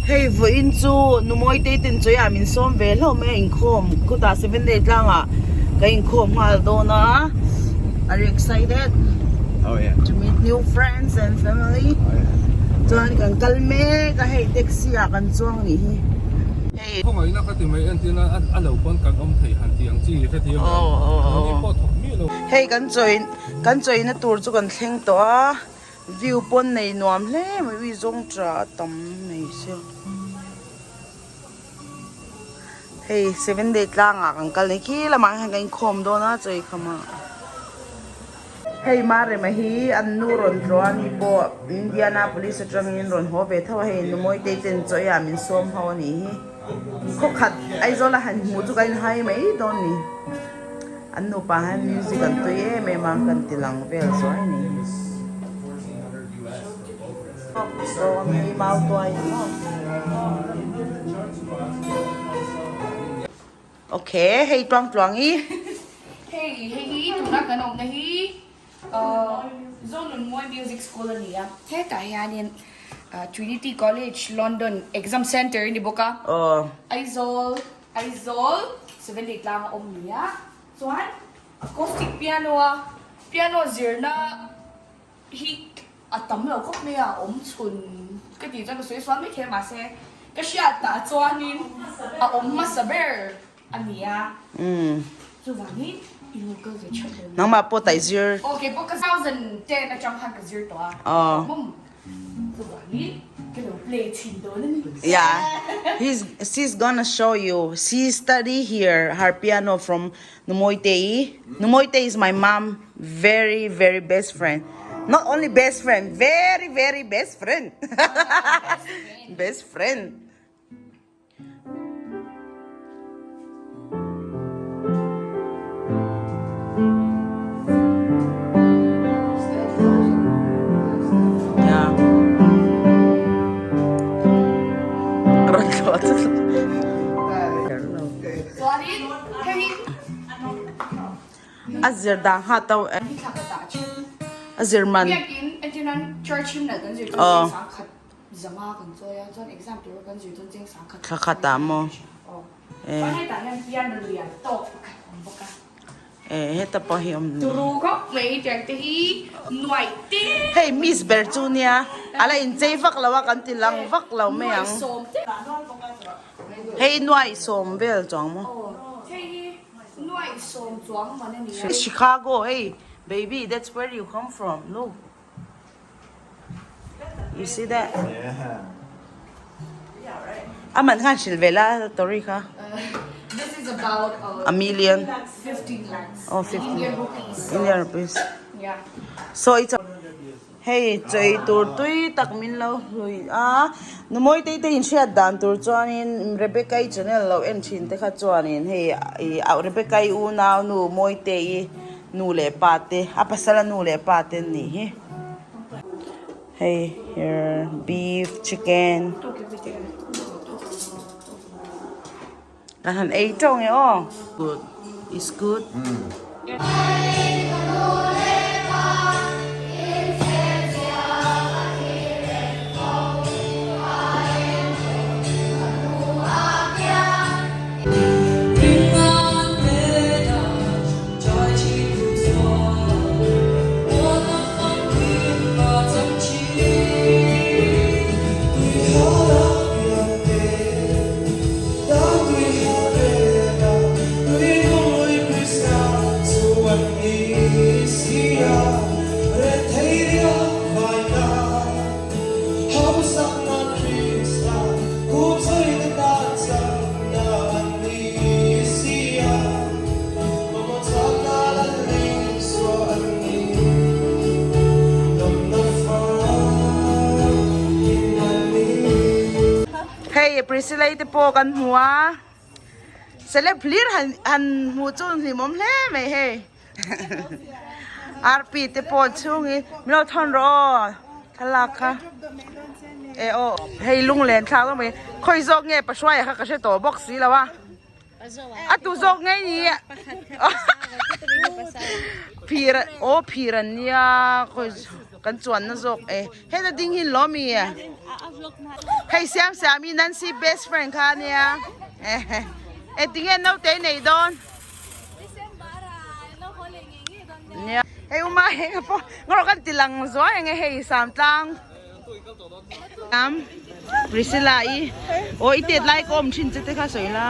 Hey, vừa in chu numawite'in chu ya min sawm ve lo me in khom kuta 7 day tlanga ka in khom ngal do na. Are you excited? Oh yeah. To meet new friends and family? Oh yeah. Chuan kan kalme ka hey taxi a kan chuang ni hi. Hey. Không ấy nó có tìm mấy anh tiên ăn lẩu con càng ông thầy hàn tiếng gì cái tiếng Hey kan choi na tur chu kan thleng to a view pon nei nuam hle mai wi zong tra tam nei se. Hey 7 day tlanga kan kal ni ki la mang kan khom do na choi khama. Hey mare ma hi an nu ron ron hi po Indianapolis atangin ron ho ve thawa hey numawite'in choi ya min som ho ni hi ko khat ai zola han mu chu kain hai mai don ni an nupa han music an to ye me mang kan tilang vel so ai ni so mi mau to ai no okay hey twang hi hey tụi nó cần ông này zone one music school này à thế cả nhà nên Trinity College London Exam Center ni boka Aizol 7 day lang om niya so acoustic piano zirna hi atam lo kok mea om chun cái gì cho suy xoan mấy thế mà xe cái shit ta cho nên om masaber ania so vani nang ma po tai zir okay po 2010 na chang han ka zir to yeah she's gonna show you. She study here her piano from numawite'in. Numawite'in is my mom very very best friend. Not only best friend, very very best friend. Best friend. Azir dang hataw azir man yakin entinan church him na kan zir to sa khat zama kan so ya jon exam to kan zir ton jing sa khat khata mo pa hai ta yan pian na lian to boka heta pa hiom turu ko mai tek te hi nuai te hey miss bertunia ala in chei vak lawa kan tilang vak law me ang hey nuai som vel chong mo Chicago, hey baby, that's where you come from. Look, you see that? Yeah. Aman kan silvela Torika. This is about a million. 15 lakhs. Oh, 15 Indian rupees. Indian rupees. Yeah. So it's a hey, choi tur tui tak min lo hui numawite'in siya dan tur chuanin Rebecca channel lo en chin te kha chuanin hey Rebecca una numawite'in nu le pate apasala nu le pate ni hi hey here beef chicken kahan ei tong e good, it's good. Hey, Priscilla ite po kan hua. Seleb clear han hu chun hi mom hle me he. RP te po chung hi mlo thon ro thalaka. Hey lung len thla ko me khoi zok nge pa swai kha ka se to box si la wa. Atu zok nge ni. Pira nia khoi kan chuan na zok he na ding hin lo mi hey siam mi Nancy best friend kha nia tingen no te nei don nia hey uma he po ngor kan tilang zo hey sam tlang Priscilla itet lai kom chin chete kha soi la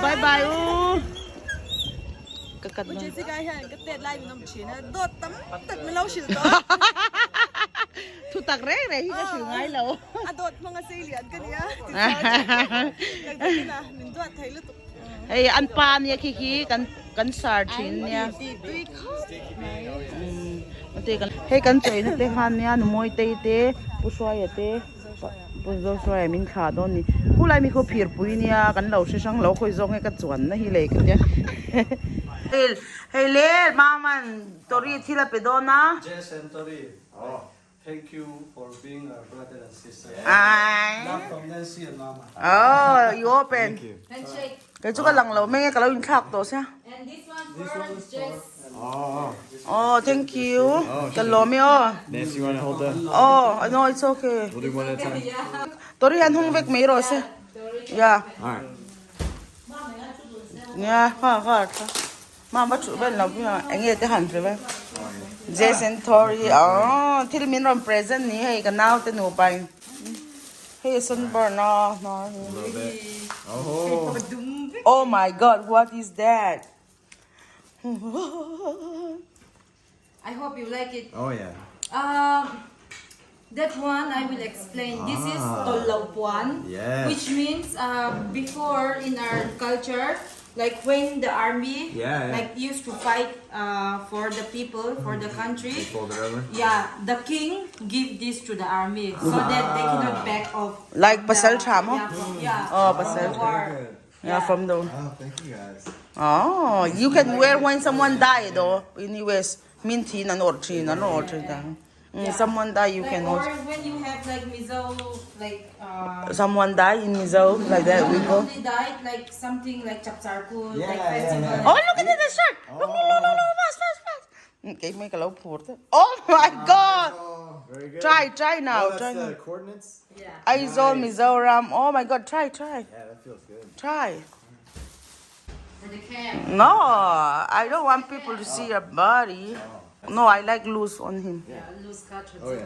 bye bye kakat na Jessica hiện cái tết lại nằm chỉ là đốt tắm tật mới lâu xỉu đó thu tạc rét này khi có sự ngay lâu đốt mang cái gì liền cái này cái là mình đốt thấy lúc hey ăn pan nha khi cắn sard chín nha hey cắn chơi nó tê han nha nó môi tê tê bu xoay tê bu xoay mình khá đó nè hu lại mình có phiền bùi nha cắn đầu sẽ sang lâu khôi giống cái cắt chuẩn nó hi lệ cái nhá hey le mama tori thila pedona Jess and Tori. Thank you for being our brother and sister. ai From Nancy and Mama. you open Handshake. cái chỗ cái lằng lâu mấy cái lâu in khác tổ sao And this one for Jess. thank you cái lâu mi Nancy, you want to hold the? no it's okay We'll do one at a time. tori han hung vek mấy rồi sao yeah All right. ha mama chủ bên nào bây giờ anh ấy tới hẳn rồi vậy Jason Tori thì mình làm present ní hay cái nào tên nụ bay hay sunburn no A little bit. Oh. oh my god what is that I hope you like it. Oh yeah. That one I will explain. This is tolaupuan, Yes. which means before in our culture, like when the army Yeah. like used to fight for the people, for the country. Fold it over. Yeah, the king give this to the army so that they cannot back off. like from pasal the- chamo Yeah, pasal from the war. yeah from the Oh, thank you guys. you can wear when someone died though in US minty na orchin na orchin someone die you Like, can or also when you have like miso, like someone die in Mizo like that we go only died like something like chapsarkul, Yeah, like yeah, festival. yeah. oh look at the shirt look fast okay make a low port oh my god Oh, very good. try now Oh, that's try the now coordinates. Yeah. Aizol Mizoram oh my god try Yeah, that feels good. try For the camp. no I don't want people to see your body no I like loose on him Yeah, loose cut. Oh, yeah.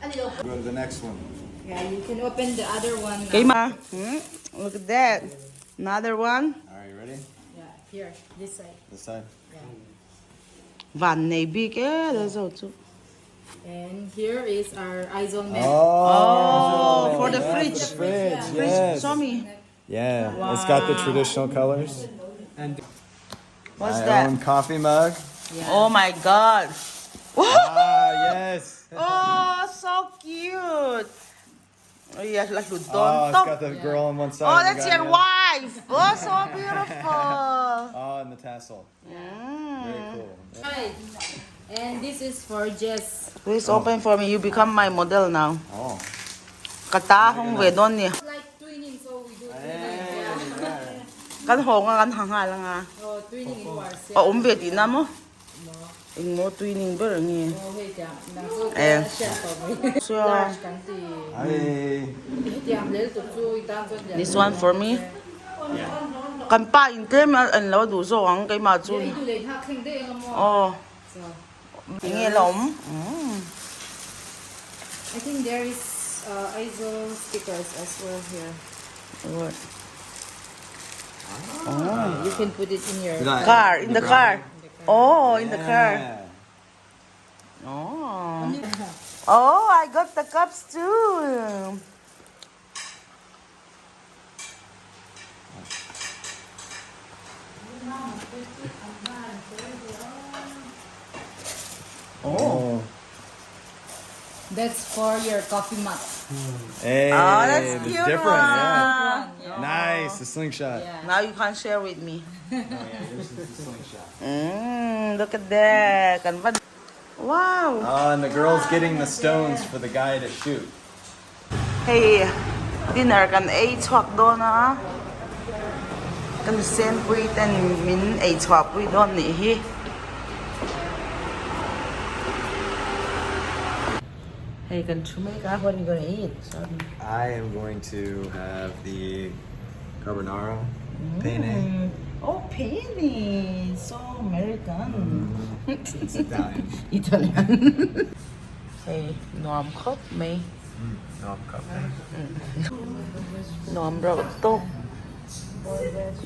A little. Go to the next one. Yeah, you can open the other one. okay ma look at that another one All right, you ready? Yeah, here, this side. This side. van này big that's also And here is our Izol map. oh for the fridge Fridge. fridge Yes. show me Yeah. It's got the traditional colors. And what's My that own coffee mug. oh my god Yes. oh so cute oh yeah like Oh, it's got the girl on one side. oh and the that's guy your on the other. wife oh so beautiful Oh, and the tassel. Very cool. Right. And this is for Jess. please open for me you become my model now Oh. katahong vedon niya Like twinning, so we do Hey, twinning. yeah. kan ho nga kan hanga lang nga Oh, twinning in ourselves. o umbeti na mo ing mo twinning ba ngi Oh, hey, jam. Nang so, Eh. chef over. so Large kanti. Hey. Jam lel to so itan so jam. this one for me kan pa in kem an lo du so ang kay ma chu Itu le ha kheng de ngam mo. oh So, ngi lom I think there is Izol stickers as well here. what You can put it in your car in the car oh in the car Yeah. oh I got the cups too Oh. That's for your coffee mug. Hey. oh that's it's cute different. Yeah. Yeah. Nice. The slingshot. Yeah. now you can share with me Oh, yeah. This is the slingshot. look at that kan ba wow Oh, and the girl's getting the stones for the guy to shoot. hey dinner kan ai chok do na kan sen pui ten min 8 chwa pui don ni hi Hey, can you make up? What are you gonna eat? Sorry. I am going to have the carbonara, penne. Oh, penne. So American. It's Italian. Italian. Hey, nom khóc mày. No, cup. Nom rau tốt.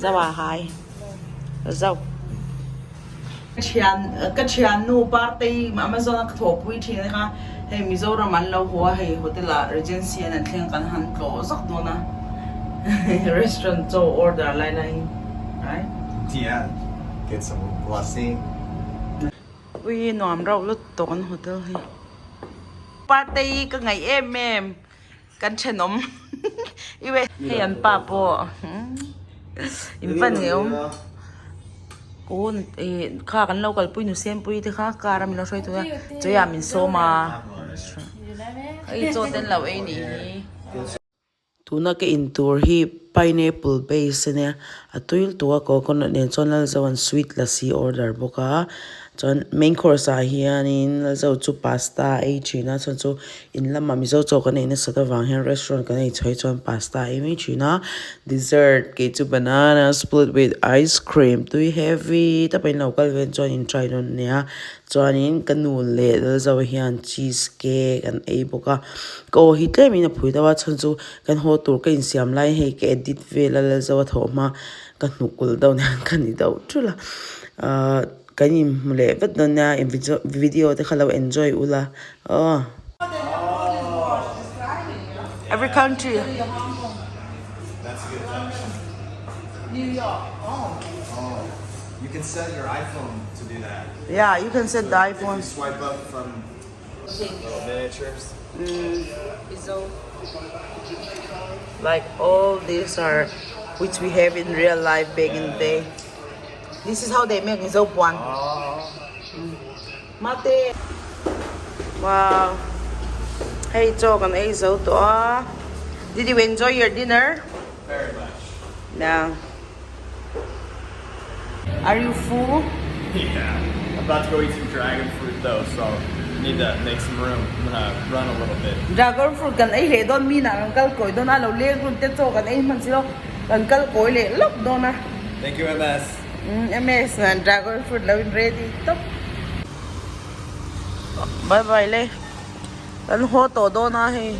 Rau à hai. Rau. Thiannu party Amazon thok pui thi ha hei Mizoram an lo huwa hei hotel Regency an thleng kan han tlo zak do na restaurant to order lai lai right Yeah. Get some blessing. ui nom rau lut to kan hotel hei party ka ngai em kan chenom iwe hei an pa po impan ngeu cô khá gần lâu cái bụi nụ xem bụi thì khá cả mình lo xoay thôi chơi à mình xô mà ấy cho tên là ấy nè tu na cái in tour hi pineapple base nè à tuil tua coconut nè cho nên là sweet lassi order boka chon main course a hian in la zo chu pasta a china chon chu in lama mi zo cho kan in sa ta wang hian restaurant kan ei choi chon pasta a mi china dessert ke chu banana split with ice cream tui heavy ta pen local ven chon in try don nia chon in kanun le la zo hian cheesecake an ei boka ko hi tle mi na phui da wa chon chu kan ho tur ka in siam lai he ke edit ve la zo tho ma kan nukul daw na kan ni daw chula cái gì lệ vất đơn nha em video thì khá là enjoy ula every country That's a good touch. New York You can set your iPhone to do that. yeah you can set the iPhone You swipe up from little miniatures. like all these are which we have in real life back in the day. This is how they make miso buan. Mate. Wow. Hey, Chok and Azo to. Did you enjoy your dinner? Very much. No. Are you full? Yeah. I'm about to go eat some dragon fruit though, so need to make some room. I'm gonna run a little bit. Dragon fruit kan ai he don mi na kan kal koi don alo le run te Chok kan ai man silo kan kal koi le lop don na. Thank you, MS. MS and dragon fruit loving ready. Top. Bye bye le. Kan ho to do na he.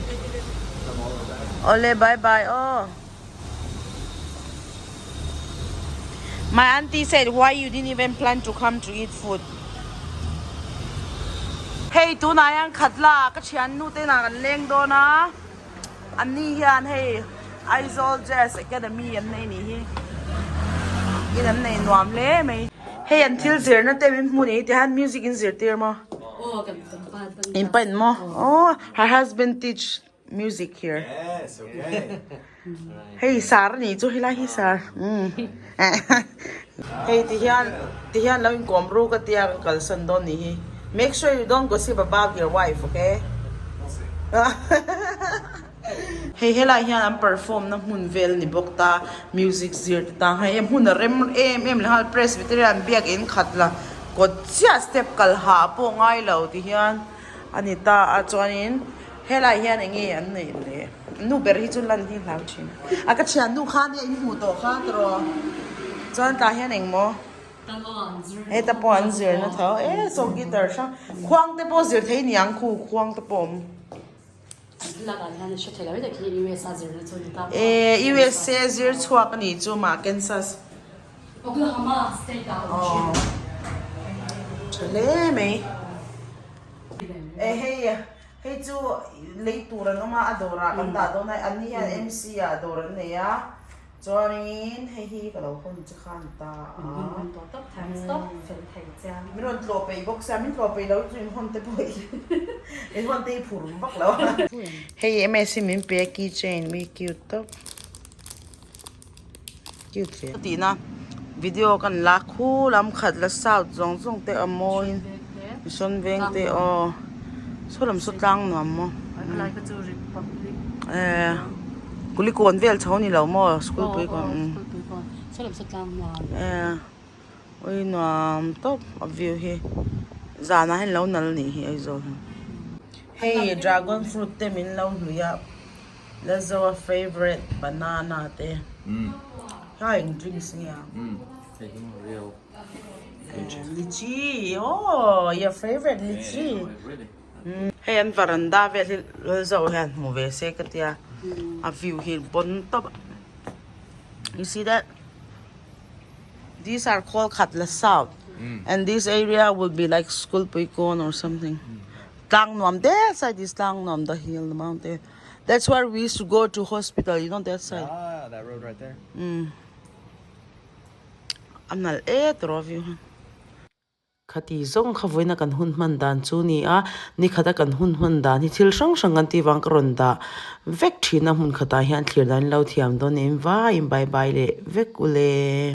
Ole bye bye. Oh. My auntie said why you didn't even plan to come to eat food. Hey, tu na yang khatla ka thiannu te na kan leng do na. An ni hian hey Aizol Jazz Academy an nei ni hi. In an nei nuam le mai. Hey, until zir na te min mu ni te han music in zir tir mo. In pen mo. Oh, her husband teach music here. Yes, okay. Hey, Sar ni chu hila hi Sar. Hey, ti hian lo in komru ka tia ka kalsan don ni hi. Make sure you don't gossip about your wife, okay? Hey, hela hian am perform na mun vel ni bokta music zir ta ha em hun rem em le hal presbyterian biak in khatla ko chia step kal ha po ngai lo ti hian anita a chuanin hela hian engi an nei le nu ber hi chun lan hi hlau thin a ka chian nu kha ni mu to kha tro chuan ta hian eng mo e ta po an zir na tho e so guitar sha khwang te po zir thei niang khu khwang te pom USA zir chuak ni chu ma Kansas Oklahoma State oh chale me hey chu leitura no ma adora kan ta do na ani ya MC adora ne ya Join hey hi ka lo kon chi khan ta mi ron tlo pe box sa min tlo pe lo chu hon te poi e hon te phur bak lo hey MS min pe keychain we cute to cute ti na video kan la khu lam khat la south zong zong te amoin son veng te o so lam so tlang no mo kuli kon vel chho ni lo mo school pui kon so lam sat lam la oi no top of view he zana hen lo nal ni hi ai zo Hey, dragon fruit te min lo luya. That's our favorite banana te. Having drinks niya. Taking a real Lychee. Oh, your favorite lychee. really. Hey, an veranda ve lo zo han mo ve se ka tia. A view hill bon top. You see that? These are called Cutlass South. And this area will be like School Puikon or something. Tlang Nuam, that side is Tlang Nuam, the hill, the mountain. That's where we used to go to hospital, you know that side. Ah, that road right there. I'm not of you. Khati zong khavoina kan hun man dan chu ni a ni khata kan hun hun dan hi thil sang sang an ti wang karon da vek thina hun khata hian thlir dan lo thiam don em va im bye bye le vek ule